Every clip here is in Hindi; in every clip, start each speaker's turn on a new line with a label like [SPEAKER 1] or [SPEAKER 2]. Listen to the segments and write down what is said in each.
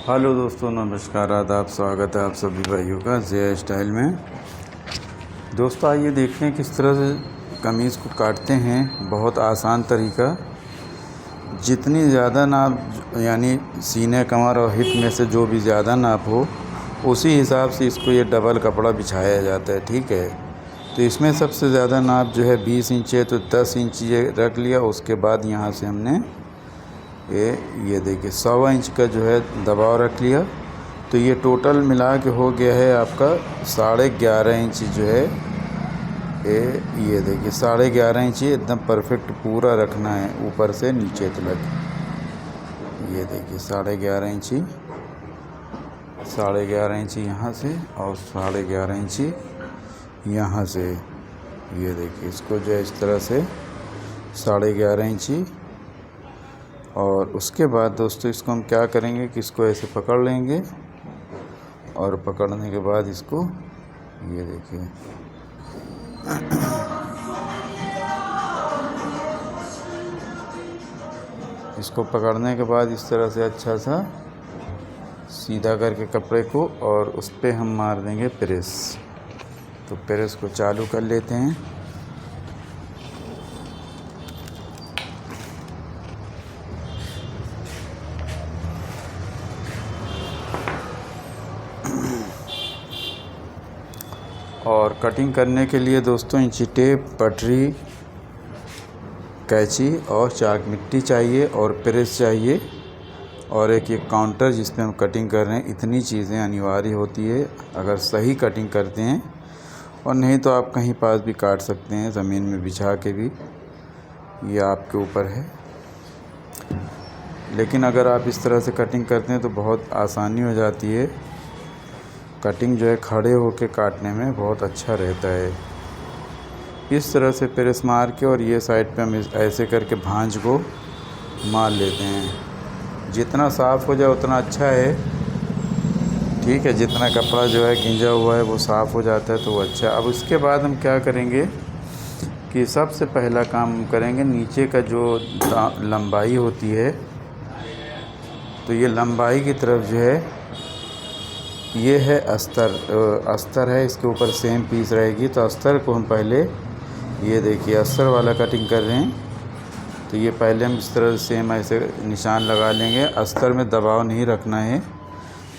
[SPEAKER 1] हेलो दोस्तों, नमस्कार, आदाब, स्वागत है आप सभी भाइयों का ज़िया स्टाइल में। दोस्तों आइए देखते हैं किस तरह से कमीज़ को काटते हैं। बहुत आसान तरीका। जितनी ज़्यादा नाप यानी सीने, कमर और हिप में से जो भी ज़्यादा नाप हो उसी हिसाब से इसको ये डबल कपड़ा बिछाया जाता है। ठीक है, तो इसमें सबसे ज़्यादा नाप जो है 20 इंच है, तो 10 इंच ये रख लिया। उसके बाद यहाँ से हमने ये देखिए 1.25 इंच का जो है दबाव रख लिया। तो ये टोटल मिला के हो गया है आपका 11.5 इंच जो है। ये देखिए 11.5 इंच एकदम परफेक्ट पूरा रखना है ऊपर से नीचे तक। ये देखिए 11.5 इंची, 11.5 इंची यहाँ से और 11.5 इंची यहाँ से। ये देखिए इसको जो है इस तरह से 11.5 इंची। और उसके बाद दोस्तों इसको हम क्या करेंगे कि इसको ऐसे पकड़ लेंगे और पकड़ने के बाद इसको ये देखिए इसको पकड़ने के बाद इस तरह से अच्छा सा सीधा करके कपड़े को और उस पर हम मार देंगे प्रेस। तो प्रेस को चालू कर लेते हैं। और कटिंग करने के लिए दोस्तों इंची टेप, पटरी, कैंची और चाक मिट्टी चाहिए और प्रेस चाहिए और एक ये काउंटर जिसमें हम कटिंग कर रहे हैं। इतनी चीज़ें अनिवार्य होती है अगर सही कटिंग करते हैं, और नहीं तो आप कहीं पास भी काट सकते हैं, ज़मीन में बिछा के भी, ये आपके ऊपर है। लेकिन अगर आप इस तरह से कटिंग करते हैं तो बहुत आसानी हो जाती है। कटिंग जो है खड़े होके काटने में बहुत अच्छा रहता है। इस तरह से प्रेस मार के और ये साइड पे हम ऐसे करके भांज को मार लेते हैं। जितना साफ़ हो जाए उतना अच्छा है। ठीक है, जितना कपड़ा जो है गंजा हुआ है वो साफ़ हो जाता है तो वो अच्छा है। अब उसके बाद हम क्या करेंगे कि सबसे पहला काम हम करेंगे, नीचे का जो लंबाई होती है तो ये लंबाई की तरफ जो है ये है अस्तर है, इसके ऊपर सेम पीस रहेगी। तो अस्तर को हम पहले ये देखिए अस्तर वाला कटिंग कर रहे हैं। तो ये पहले हम इस तरह से सेम ऐसे निशान लगा लेंगे। अस्तर में दबाव नहीं रखना है,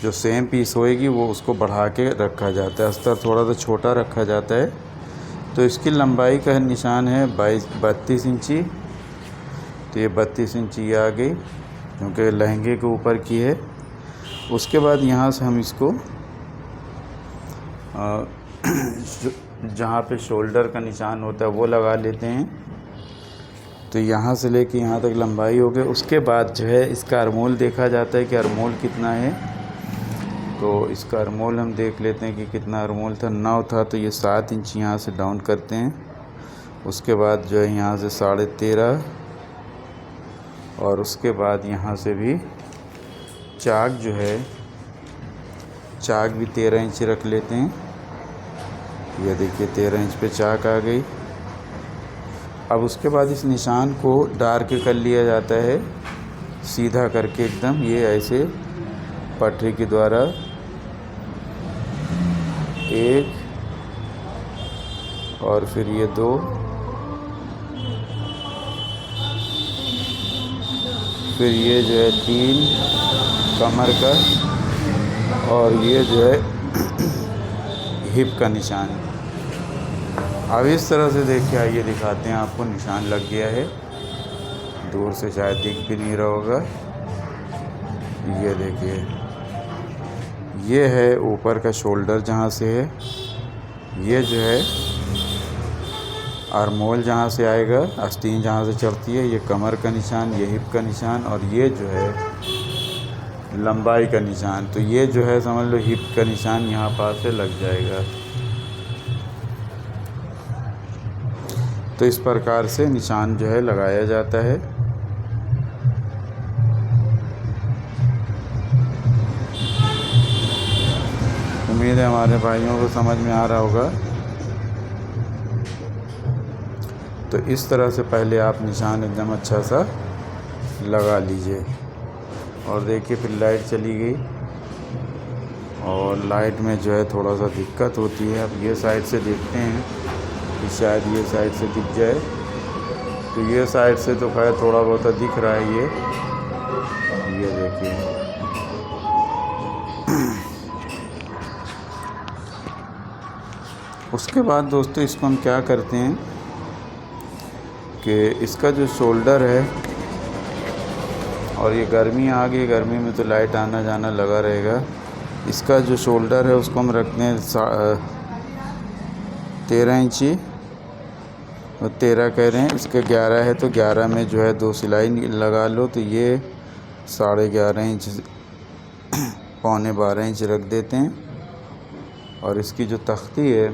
[SPEAKER 1] जो सेम पीस होएगी वो उसको बढ़ा के रखा जाता है। अस्तर थोड़ा सा छोटा रखा जाता है। तो इसकी लंबाई का निशान है 32 इंची। तो ये 32 इंची आ गई क्योंकि लहंगे के ऊपर की है। उसके बाद यहाँ से हम इसको जहाँ पे शोल्डर का निशान होता है वो लगा लेते हैं। तो यहाँ से लेके यहाँ तक लंबाई हो गई। उसके बाद जो है इसका अरमोल देखा जाता है कि अरमोल कितना है। तो इसका अरमोल हम देख लेते हैं कि कितना अरमोल था। 9 था, तो ये 7 इंच यहाँ से डाउन करते हैं। उसके बाद जो है यहाँ से 13.5 और उसके बाद यहाँ से भी चाक जो है, चाक भी 13 इंच रख लेते हैं। ये देखिए 13 इंच पे चाक आ गई। अब उसके बाद इस निशान को डार्क कर लिया जाता है सीधा करके एकदम, ये ऐसे पटरी के द्वारा 1 और फिर ये 2, फिर ये जो है 3 कमर का, और ये जो है हिप का निशान। अब इस तरह से देखिए, आइए दिखाते हैं आपको। निशान लग गया है, दूर से शायद दिख भी नहीं रहा होगा। ये देखिए, ये है ऊपर का शोल्डर जहाँ से है। ये जो है आर्मोल जहाँ से आएगा, आस्तीन जहाँ से चढ़ती है, ये कमर का निशान, ये हिप का निशान, और ये जो है लंबाई का निशान। तो ये जो है समझ लो हिप का निशान यहाँ पास से लग जाएगा। तो इस प्रकार से निशान जो है लगाया जाता है। उम्मीद है हमारे भाइयों को समझ में आ रहा होगा। तो इस तरह से पहले आप निशान एकदम अच्छा सा लगा लीजिए। और देखिए फिर लाइट चली गई, और लाइट में जो है थोड़ा सा दिक्कत होती है। अब ये साइड से देखते हैं कि शायद ये साइड से दिख जाए। तो ये साइड से तो खैर थोड़ा बहुत दिख रहा है ये देखिए। उसके बाद दोस्तों इसको हम क्या करते हैं कि इसका जो शोल्डर है, और ये गर्मी आ गई, गर्मी में तो लाइट आना जाना लगा रहेगा। इसका जो शोल्डर है उसको हम रखते हैं 13 इंची, और 13 कह रहे हैं, इसके 11 है तो 11 में जो है 2 सिलाई लगा लो। तो ये 11.5 इंच पौने 12 इंच रख देते हैं। और इसकी जो तख्ती है,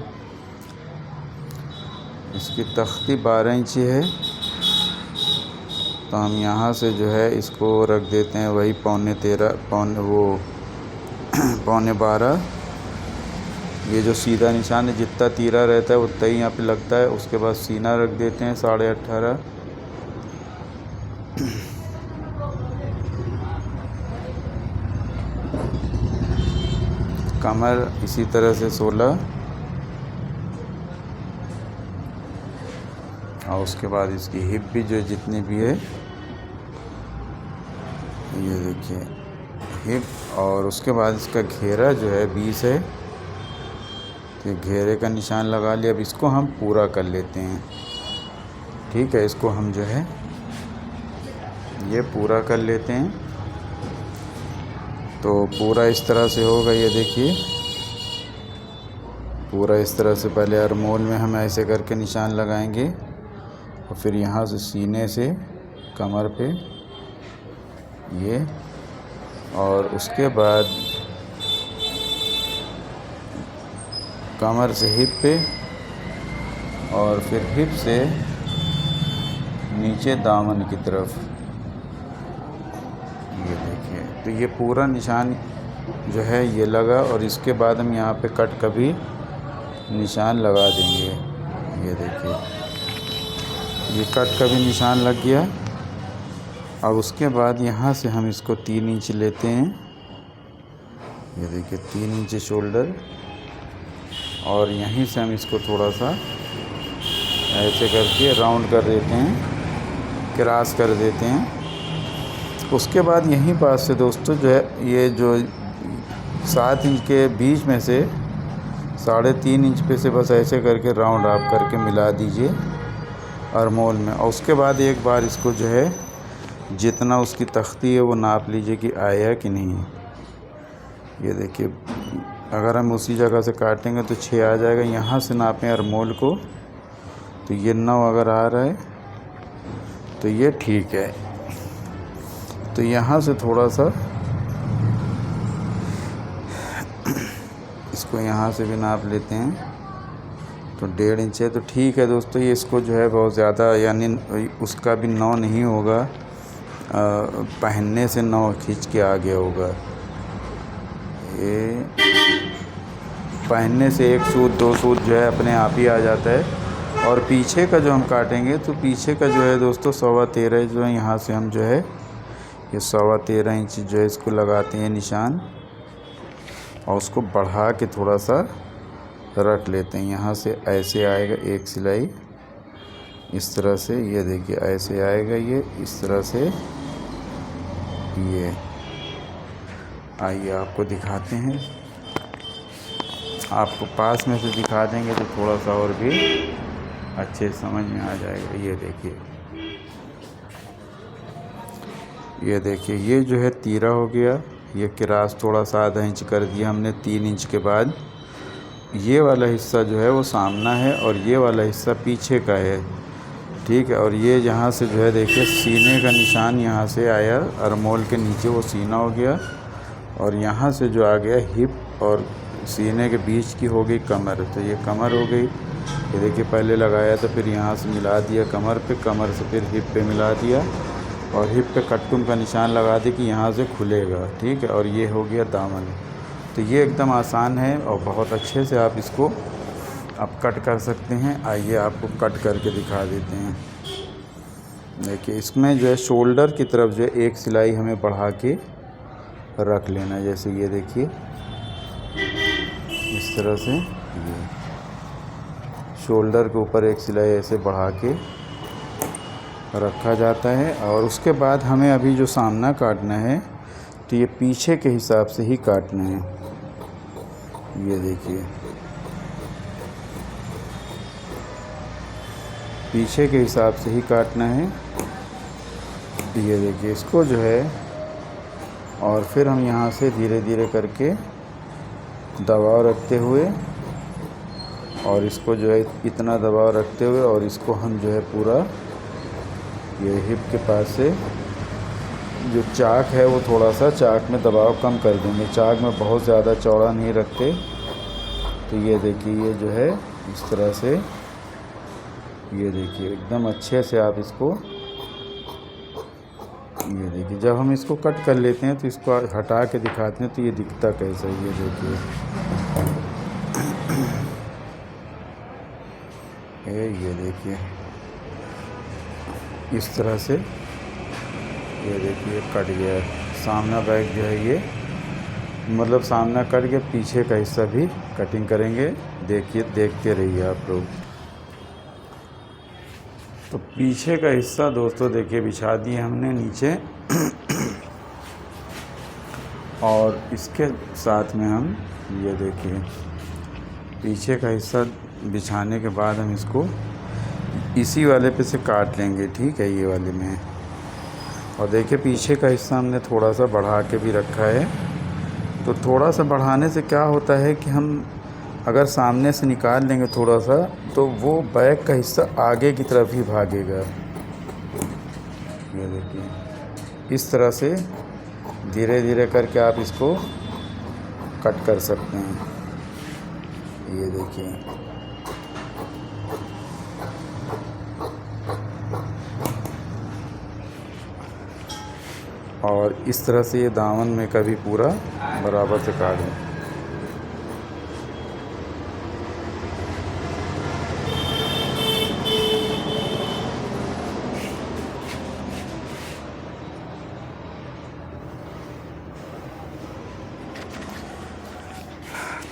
[SPEAKER 1] इसकी तख्ती 12 इंची है, तो हम यहाँ से जो है इसको रख देते हैं वही पौने 12। ये जो सीधा निशान है, जितना तीरा रहता है उतना ही यहाँ पे लगता है। उसके बाद सीना रख देते हैं 18.5। कमर इसी तरह से 16, और उसके बाद इसकी हिप भी जो जितनी भी है, ये देखिए हिप। और उसके बाद इसका घेरा जो है 20 है, तो घेरे का निशान लगा लिया। अब इसको हम पूरा कर लेते हैं, ठीक है। इसको हम जो है ये पूरा कर लेते हैं। तो पूरा इस तरह से होगा, ये देखिए पूरा इस तरह से। पहले आर्मोल में हम ऐसे करके निशान लगाएंगे, और फिर यहाँ से सीने से कमर पे ये, और उसके बाद कमर से हिप पे, और फिर हिप से नीचे दामन की तरफ, ये देखिए। तो ये पूरा निशान जो है ये लगा, और इसके बाद हम यहाँ पे कट का भी निशान लगा देंगे। ये देखिए ये कट का भी निशान लग गया। अब उसके बाद यहाँ से हम इसको 3 इंच लेते हैं, ये देखिए 3 इंच शोल्डर, और यहीं से हम इसको थोड़ा सा ऐसे करके राउंड कर देते हैं, क्रॉस कर देते हैं। उसके बाद यहीं पास से दोस्तों जो है ये जो 7 इंच के बीच में से 3.5 इंच पे से बस ऐसे करके राउंड आप करके मिला दीजिए आर्मोल में। और उसके बाद एक बार इसको जो है जितना उसकी तख्ती है वो नाप लीजिए कि आया कि नहीं। ये देखिए अगर हम उसी जगह से काटेंगे तो 6 आ जाएगा। यहाँ से नापें आर्मोल को, तो ये 9 अगर आ रहा है तो ये ठीक है। तो यहाँ से थोड़ा सा इसको यहाँ से भी नाप लेते हैं, तो 1.5 इंच है, तो ठीक है दोस्तों। ये इसको जो है बहुत ज़्यादा, यानी उसका भी 9 नहीं होगा, पहनने से 9 खींच के आ गया होगा। ये पहनने से 1 सूत 2 सूत जो है अपने आप ही आ जाता है। और पीछे का जो हम काटेंगे तो पीछे का जो है दोस्तों 13.25 जो है, यहाँ से हम जो है ये 13.25 इंच जो है इसको लगाते हैं निशान, और उसको बढ़ा के थोड़ा सा रख लेते हैं। यहाँ से ऐसे आएगा एक सिलाई इस तरह से, ये देखिए ऐसे आएगा, ये इस तरह से। ये आइए आपको दिखाते हैं, आपको पास में से दिखा देंगे तो थोड़ा सा और भी अच्छे समझ में आ जाएगा। ये देखिए, ये देखिए, ये जो है तीरा हो गया, ये क्रॉस थोड़ा सा आधा इंच कर दिया हमने 3 इंच के बाद। ये वाला हिस्सा जो है वो सामना है और ये वाला हिस्सा पीछे का है, ठीक है। और ये यहाँ से जो है देखिए सीने का निशान यहाँ से आया, आर्मोल के नीचे वो सीना हो गया, और यहाँ से जो आ गया हिप और सीने के बीच की हो गई कमर। तो ये कमर हो गई, ये देखिए पहले लगाया तो फिर यहाँ से मिला दिया कमर पे, कमर से फिर हिप पे मिला दिया, और हिप पे कट्टुम का निशान लगा दे कि यहाँ से खुलेगा, ठीक है। और ये हो गया दामन। तो ये एकदम आसान है और बहुत अच्छे से आप इसको आप कट कर सकते हैं। आइए आपको कट करके दिखा देते हैं। देखिए इसमें जो है शोल्डर की तरफ जो है एक सिलाई हमें बढ़ा के रख लेना। जैसे ये देखिए इस तरह से ये शोल्डर के ऊपर एक सिलाई ऐसे बढ़ा के रखा जाता है। और उसके बाद हमें अभी जो सामना काटना है तो ये पीछे के हिसाब से ही काटना है। ये देखिए पीछे के हिसाब से ही काटना है। ये देखिए इसको जो है, और फिर हम यहाँ से धीरे धीरे करके दबाव रखते हुए, और इसको जो है इतना दबाव रखते हुए, और इसको हम जो है पूरा ये हिप के पास से जो चाक है वो थोड़ा सा चाक में दबाव कम कर देंगे। चाक में बहुत ज़्यादा चौड़ा नहीं रखते। तो ये देखिए ये जो है इस तरह से, ये देखिए एकदम अच्छे से आप इसको, ये देखिए जब हम इसको कट कर लेते हैं तो इसको हटा के दिखाते हैं तो ये दिखता कैसा है। ये देखिए ये देखिए इस तरह से, ये देखिए कट गया। सामना बैक जो है ये मतलब सामना कट के पीछे का हिस्सा भी कटिंग करेंगे। देखिए देखते रहिए आप लोग। तो पीछे का हिस्सा दोस्तों देखिए बिछा दिए हमने नीचे, और इसके साथ में हम ये देखिए पीछे का हिस्सा बिछाने के बाद हम इसको इसी वाले पे से काट लेंगे। ठीक है, ये वाले में। और देखिए पीछे का हिस्सा हमने थोड़ा सा बढ़ा के भी रखा है। तो थोड़ा सा बढ़ाने से क्या होता है कि हम अगर सामने से निकाल लेंगे थोड़ा सा तो वो बैक का हिस्सा आगे की तरफ ही भागेगा। ये देखिए इस तरह से धीरे धीरे करके आप इसको कट कर सकते हैं। ये देखिए और इस तरह से ये दामन में कभी पूरा बराबर से काट दें।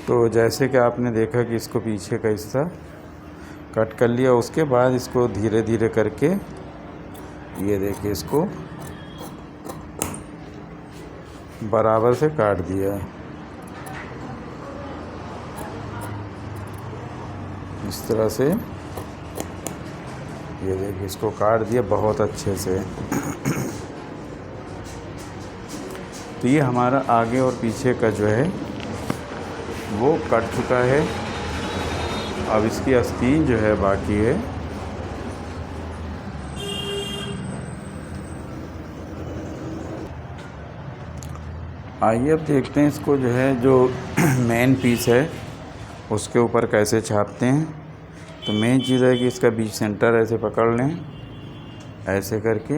[SPEAKER 1] तो जैसे कि आपने देखा कि इसको पीछे का हिस्सा कट कर लिया, उसके बाद इसको धीरे धीरे करके ये देखिए इसको बराबर से काट दिया। इस तरह से ये देखिए इसको काट दिया बहुत अच्छे से। तो ये हमारा आगे और पीछे का जो है वो कट चुका है। अब इसकी आस्तीन जो है बाकी है। आइए अब देखते हैं इसको जो है जो मेन पीस है उसके ऊपर कैसे छापते हैं। तो मेन चीज़ है कि इसका बीच सेंटर ऐसे पकड़ लें, ऐसे करके।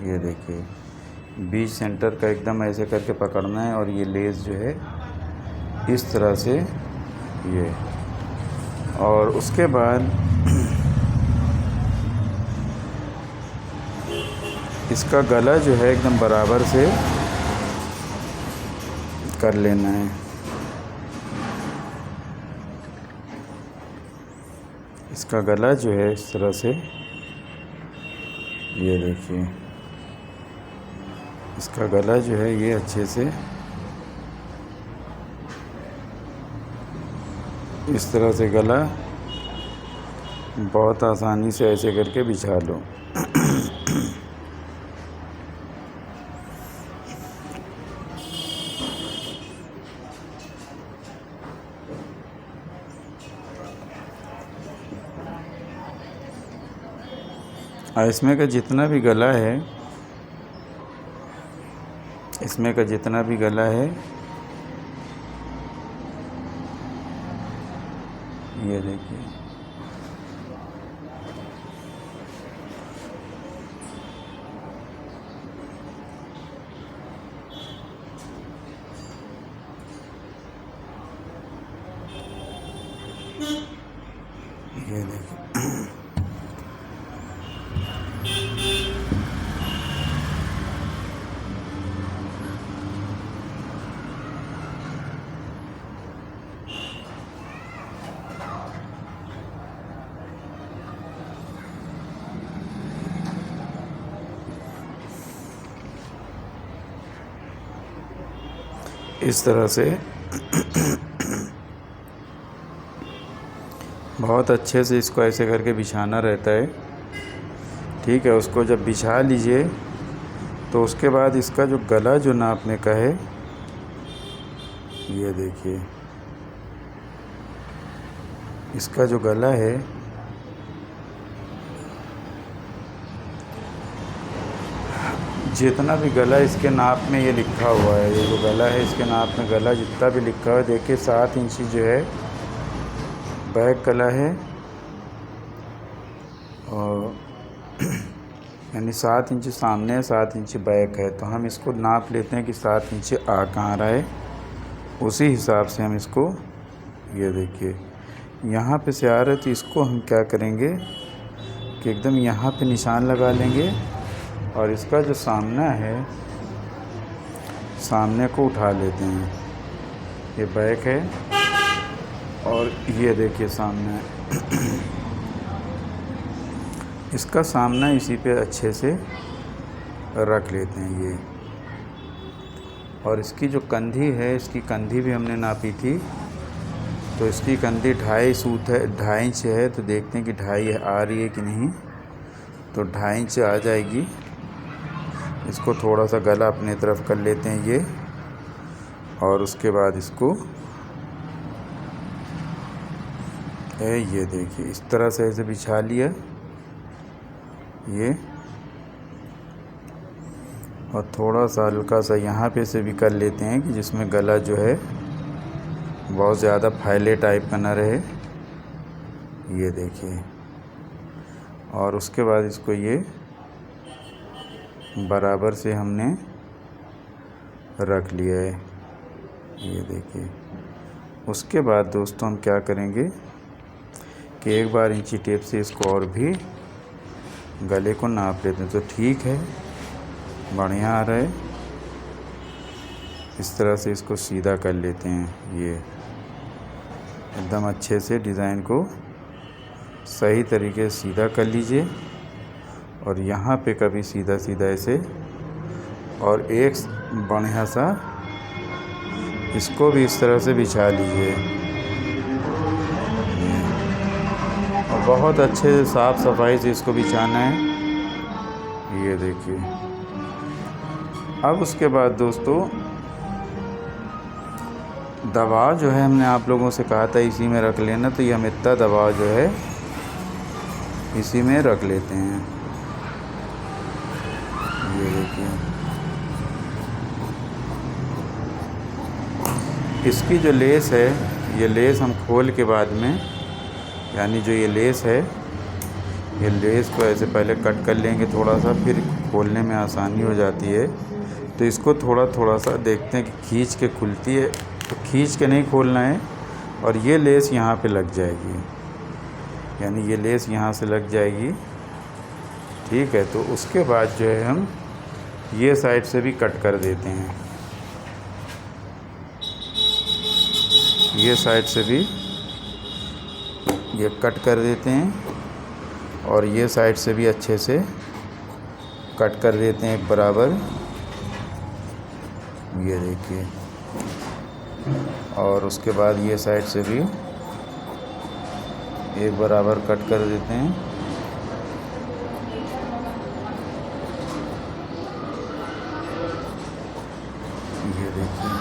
[SPEAKER 1] ये देखिए बीच सेंटर का एकदम ऐसे करके पकड़ना है, और ये लेस जो है इस तरह से ये, और उसके बाद इसका गला जो है एकदम बराबर से कर लेना है। इसका गला जो है इस तरह से, ये देखिए इसका गला जो है ये अच्छे से इस तरह से गला बहुत आसानी से ऐसे करके बिछा लो। इसमें का जितना भी गला है, इसमें का जितना भी गला है ये देखिए ये देखिए इस तरह से बहुत अच्छे से इसको ऐसे करके बिछाना रहता है। ठीक है, उसको जब बिछा लीजिए तो उसके बाद इसका जो गला जो नापने का है, ये देखिए इसका जो गला है जितना भी गला इसके नाप में ये लिखा हुआ है, ये जो गला है इसके नाप में गला जितना भी लिखा हुआ है, देखिए 7 इंची जो है बैक गला है, और यानी 7 इंच सामने 7 इंच बैक है। तो हम इसको नाप लेते हैं कि 7 इंच आ कहाँ रहा है, उसी हिसाब से हम इसको, ये देखिए यहाँ पे से आ रहा है तो इसको हम क्या करेंगे कि एकदम यहाँ पे निशान लगा लेंगे और इसका जो सामना है, सामने को उठा लेते हैं। ये बैक है और ये देखिए सामना है। इसका सामना इसी पे अच्छे से रख लेते हैं ये। और इसकी जो कंधी है, इसकी कंधी भी हमने नापी थी, तो इसकी कंधी 2.5 सूत है, 2.5 इंच है। तो देखते हैं कि 2.5 आ रही है कि नहीं, तो 2.5 इंच आ जाएगी। इसको थोड़ा सा गला अपने तरफ कर लेते हैं ये, और उसके बाद इसको ये देखिए इस तरह से ऐसे बिछा लिया ये, और थोड़ा सा हल्का सा यहाँ पे से भी कर लेते हैं कि जिसमें गला जो है बहुत ज़्यादा फैले टाइप का ना रहे, ये देखिए। और उसके बाद इसको ये बराबर से हमने रख लिया है, ये देखिए। उसके बाद दोस्तों हम क्या करेंगे कि एक बार इंची टेप से इसको और भी गले को नाप लेते हैं। तो ठीक है, बढ़िया आ रहा है। इस तरह से इसको सीधा कर लेते हैं, ये एकदम अच्छे से डिज़ाइन को सही तरीके से सीधा कर लीजिए। और यहाँ पे कभी सीधा सीधा ऐसे, और एक बढ़िया सा इसको भी इस तरह से बिछा लीजिए, और बहुत अच्छे से साफ़ सफाई से इसको बिछाना है, ये देखिए। अब उसके बाद दोस्तों दबाव जो है हमने आप लोगों से कहा था इसी में रख लेना, तो ये हम इतना दबाव जो है इसी में रख लेते हैं, ये देखिए। इसकी जो लेस है, ये लेस हम खोल के बाद में, यानी जो ये लेस है, ये लेस को ऐसे पहले कट कर लेंगे थोड़ा सा, फिर खोलने में आसानी हो जाती है। तो इसको थोड़ा थोड़ा सा देखते हैं कि खींच के खुलती है, तो खींच के नहीं खोलना है। और ये लेस यहाँ पे लग जाएगी, यानी ये लेस यहाँ से लग जाएगी, ठीक है। तो उसके बाद जो है हम ये साइड से भी कट कर देते हैं, ये साइड से भी ये कट कर देते हैं, और ये साइड से भी अच्छे से कट कर देते हैं एक बराबर, ये देखिए। और उसके बाद ये साइड से भी एक बराबर कट कर देते हैं, ये देखिए।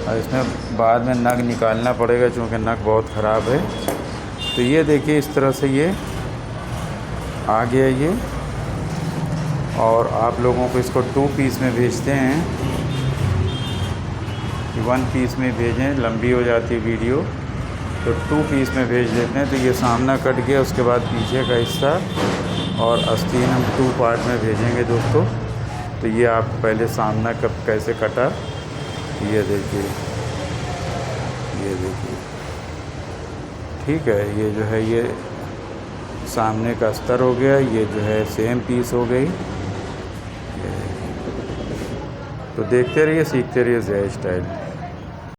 [SPEAKER 1] और इसमें बाद में नग निकालना पड़ेगा क्योंकि नग बहुत ख़राब है। तो ये देखिए इस तरह से ये आ गया ये। और आप लोगों को इसको 2 पीस में भेजते हैं कि 1 पीस में भेजें, लंबी हो जाती है वीडियो, तो 2 पीस में भेज देते हैं। तो ये सामना कट गया, उसके बाद पीछे का हिस्सा और आस्तीन हम 2 पार्ट में भेजेंगे दोस्तों। तो ये आप पहले सामना कब कैसे कटा, ये देखिए, ये देखिए, ठीक है। ये जो है ये सामने का अस्तर हो गया, ये जो है सेम पीस हो गई। तो देखते रहिए, सीखते रहिए ज़ेड स्टाइल।